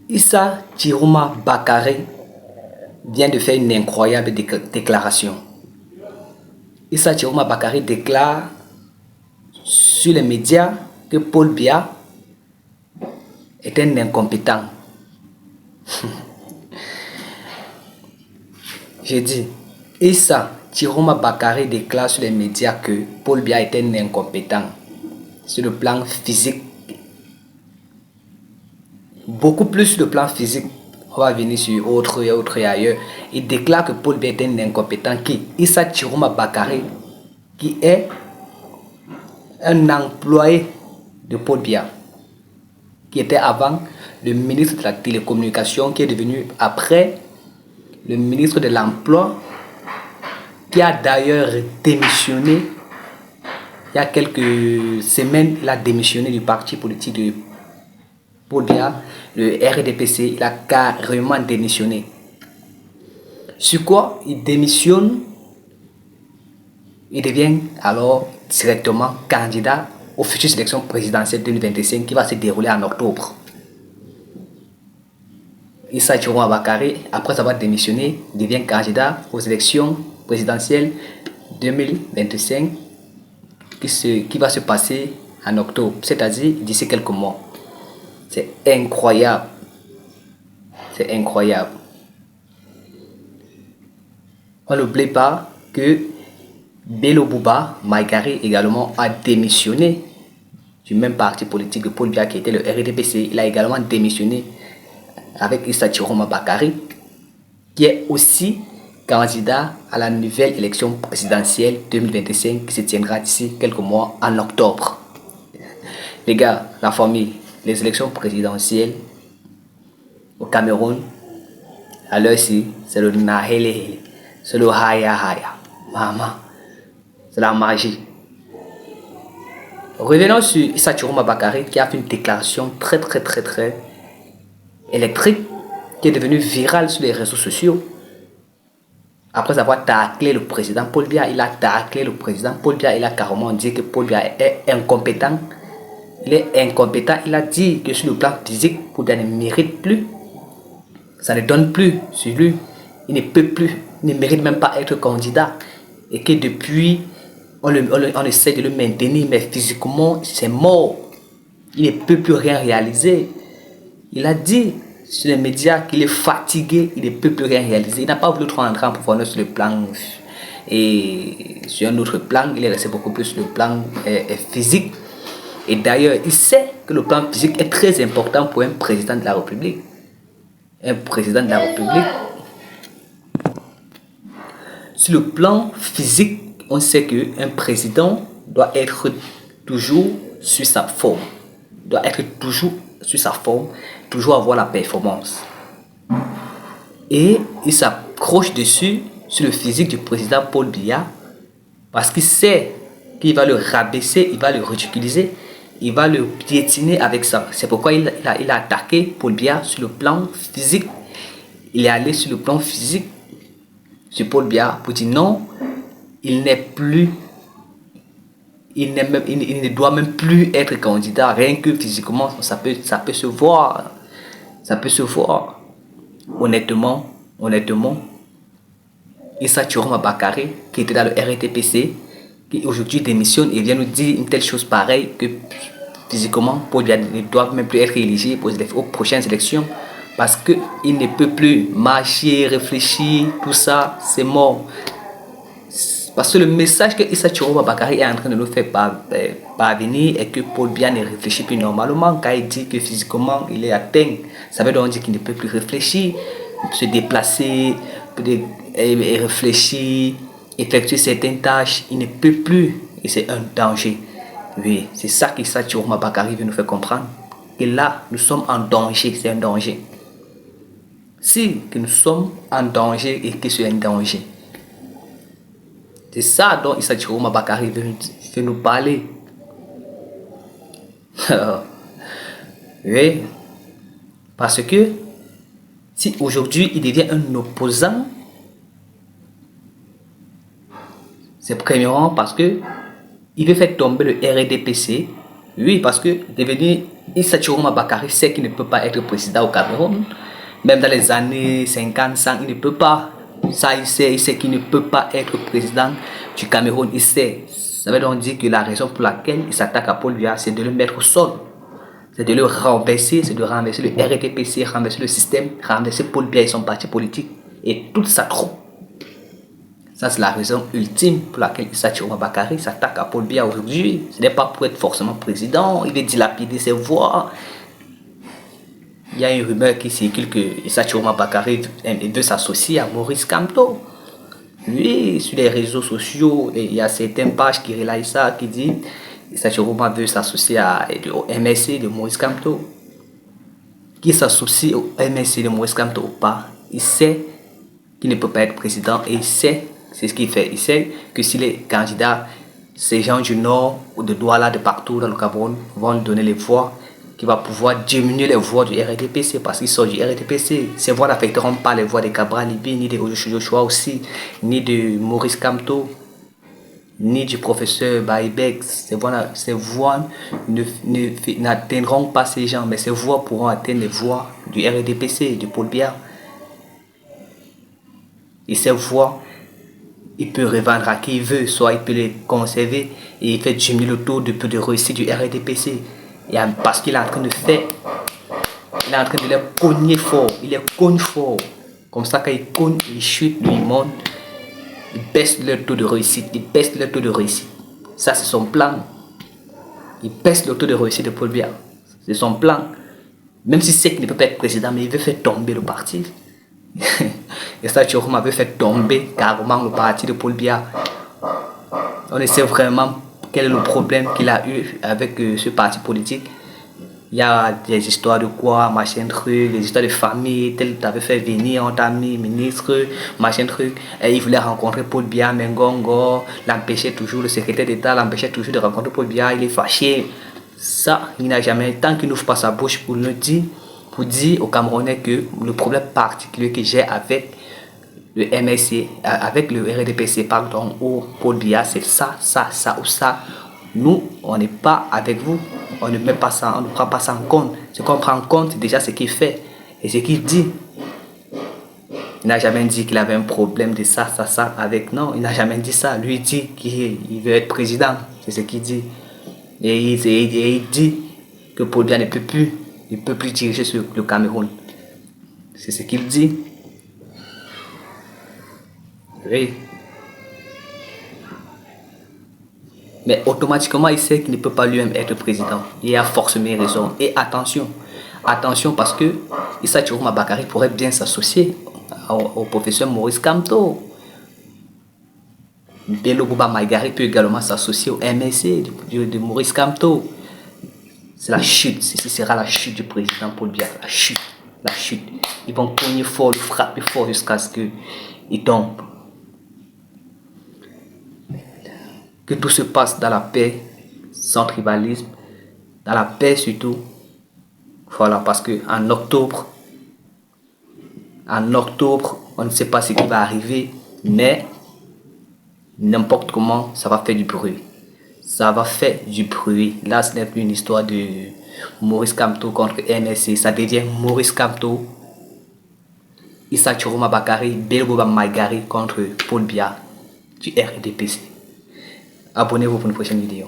Issa Chiroma Bakare vient de faire une incroyable déclaration. Issa Chiroma Bakare déclare sur les médias que Paul Biya est un incompétent. J'ai dit, Issa Chiroma Bakare déclare sur les médias que Paul Biya est un incompétent sur le plan physique. Beaucoup plus sur le plan physique. On va venir sur autre et ailleurs. Il déclare que Paul Biya est un incompétent qui Issa Chiroma Bakare, qui est un employé de Paul Biya, qui était avant le ministre de la télécommunication, qui est devenu après le ministre de l'emploi, qui a d'ailleurs démissionné il y a quelques semaines. Il a démissionné du parti politique de Paul Biya, le RDPC. Il a carrément démissionné. Sur quoi il démissionne? Il devient alors directement candidat aux futures élections présidentielles 2025 qui va se dérouler en octobre. Issa Chiroma Bakare, après avoir démissionné, devient candidat aux élections présidentielles 2025 qui va se passer en octobre, c'est-à-dire d'ici quelques mois. C'est incroyable. C'est incroyable. On n'oublie pas que Bello Bouba Maïgari également a démissionné du même parti politique que Paul Biya qui était le RDPC. Il a également démissionné avec Issa Chiroma Bakare, qui est aussi candidat à la nouvelle élection présidentielle 2025 qui se tiendra d'ici quelques mois en octobre. Les gars, la famille, les élections présidentielles au Cameroun, à l'heure-ci, c'est le Nahele, c'est le Haya Haya. Maman, c'est la magie. Revenons sur Issa Chiroma Bakare qui a fait une déclaration très électrique qui est devenue virale sur les réseaux sociaux. Après avoir taclé le président Paul Biya, il a taclé le président Paul Biya. Il a carrément dit que Paul Biya est incompétent. Il est incompétent. Il a dit que sur le plan physique, Paul Biya ne mérite plus. Ça ne donne plus sur lui. Il ne peut plus. Il ne mérite même pas être candidat. Et que depuis, on essaie de le maintenir, mais physiquement, c'est mort. Il ne peut plus rien réaliser. Il a dit sur les médias qu'il est fatigué, il ne peut plus rien réaliser. Il n'a pas voulu trop entrer en profondeur sur le plan et sur un autre plan. Il est resté beaucoup plus sur le plan physique. Et d'ailleurs, il sait que le plan physique est très important pour un président de la République. Un président de la République. Sur le plan physique, on sait qu'un président doit être toujours sur sa forme. Doit être toujours sur sa forme, toujours avoir la performance. Et il s'accroche dessus, sur le physique du président Paul Biya, parce qu'il sait qu'il va le rabaisser, il va le ridiculiser, il va le piétiner avec ça. C'est pourquoi il a attaqué Paul Biya sur le plan physique. Il est allé sur le plan physique sur Paul Biya pour dire non, il n'est plus, il ne doit même plus être candidat, rien que physiquement, ça peut se voir. Ça peut se voir. Honnêtement, Issa Chiroma Bakare, qui était dans le RTPC, qui aujourd'hui démissionne et vient nous dire une telle chose pareille que physiquement, Paul Biya ne doit même plus être éligible aux prochaines élections parce qu'il ne peut plus marcher, réfléchir, tout ça, c'est mort. Parce que le message que Issa Chiroma Bakare est en train de nous faire parvenir est que Paul Biya ne réfléchit plus normalement. Quand il dit que physiquement il est atteint, ça veut donc dire qu'il ne peut plus réfléchir, se déplacer, et réfléchir, effectuer certaines tâches. Il ne peut plus et c'est un danger. Oui, c'est ça qu'Issa Chiroma Bakare veut nous faire comprendre. Et là, nous sommes en danger, c'est un danger. Si que nous sommes en danger et que c'est un danger. C'est ça dont Issa Chiroma Bakare veut nous parler. Oui. Parce que si aujourd'hui il devient un opposant, c'est premièrement parce que il veut faire tomber le RDPC. Oui, parce que devenir Issa Chiroma Bakary sait qu'il ne peut pas être président au Cameroun. Même dans les années 50, 100, il ne peut pas. Ça, il sait qu'il ne peut pas être président du Cameroun. Il sait. Ça veut donc dire que la raison pour laquelle il s'attaque à Paul Biya, c'est de le mettre au sol. C'est de le renverser, c'est de renverser le RDPC, renverser le système, renverser Paul Biya et son parti politique. Et toute sa troupe. Ça, c'est la raison ultime pour laquelle Issa Chiroma Bakary s'attaque à Paul Biya aujourd'hui. Ce n'est pas pour être forcément président, il veut dilapider ses voix. Il y a une rumeur qui circule que Issa Chiroma Bakary veut s'associer à Maurice Kamto. Oui, sur les réseaux sociaux, il y a certaines pages qui relaient ça, qui disent Issa Chiroma veut s'associer au MSC de Maurice Kamto. Qui s'associe au MSC de Maurice Kamto ou pas, il sait qu'il ne peut pas être président et il sait, c'est ce qu'il fait, il sait que si les candidats, ces gens du Nord ou de Douala, de partout dans le Cameroun, vont lui donner les voix, qu'il va pouvoir diminuer les voix du RDPC parce qu'ils sont du RDPC. Ces voix n'affecteront pas les voix de Cabral Libi, ni de Joshua aussi, ni de Maurice Kamto, ni du professeur Baïbek. Ces voix n'atteindront pas ces gens, mais ces voix pourront atteindre les voix du RDPC, du Paul Biya. Et ces voix, il peut revendre à qui il veut, soit il peut les conserver et il fait diminuer le taux de réussite du RDPC. Et parce qu'il est en train de faire, il est en train de les cogner fort, il les cogne fort. Comme ça, quand il cogne, il chute, lui, il monte, il baisse le taux de réussite, il baisse le taux de réussite. Ça, c'est son plan. Il baisse le taux de réussite de Paul Biya. C'est son plan. Même si c'est qu'il ne peut pas être président, mais il veut faire tomber le parti. Et ça, Chiroma veut faire tomber carrément le parti de Paul Biya. On ne sait vraiment quel est le problème qu'il a eu avec ce parti politique. Il y a des histoires de quoi, machin truc, des histoires de famille, tel t'avait fait venir, on t'a mis ministre, machin truc, et il voulait rencontrer Paul Biya, Mengongo, l'empêchait toujours, le secrétaire d'État l'empêchait toujours de rencontrer Paul Biya, il est fâché. Ça, il n'a jamais, tant qu'il n'ouvre pas sa bouche pour le dire, pour dire aux Camerounais que le problème particulier que j'ai avec le MSC, avec le RDPC, pardon, ou Paul Biya, c'est ça, ça, ça ou ça. Nous, on n'est pas avec vous. On ne met pas ça, on ne prend pas ça en compte. Ce qu'on prend en compte, c'est déjà ce qu'il fait et ce qu'il dit. Il n'a jamais dit qu'il avait un problème de ça, ça, ça avec. Non, il n'a jamais dit ça. Lui, il dit qu'il veut être président. C'est ce qu'il dit. Et il dit que Paul Biya ne peut plus. Il ne peut plus diriger sur le Cameroun. C'est ce qu'il dit. Oui. Mais automatiquement, il sait qu'il ne peut pas lui-même être président. Il a forcément raison. Et attention, attention parce que Issa Chiroma Bakary pourrait bien s'associer au professeur Maurice Kamto. Bello Bouba Maïgari peut également s'associer au MSC de Maurice Kamto. C'est la chute, ce sera la chute du président Paul Biya. La chute, la chute. Ils vont cogner fort, le frapper fort jusqu'à ce qu'il tombe. Que tout se passe dans la paix, sans tribalisme, dans la paix surtout. Voilà, parce qu'en octobre, on ne sait pas ce qui va arriver, mais n'importe comment, ça va faire du bruit. Ça va faire du bruit. Là, ce n'est plus une histoire de Maurice Kamto contre MSC. Ça devient Maurice Kamto, Issa Chiroma Bakary, Bello Bouba Maïgari contre Paul Biya du RDPC. Abonnez-vous pour une prochaine vidéo.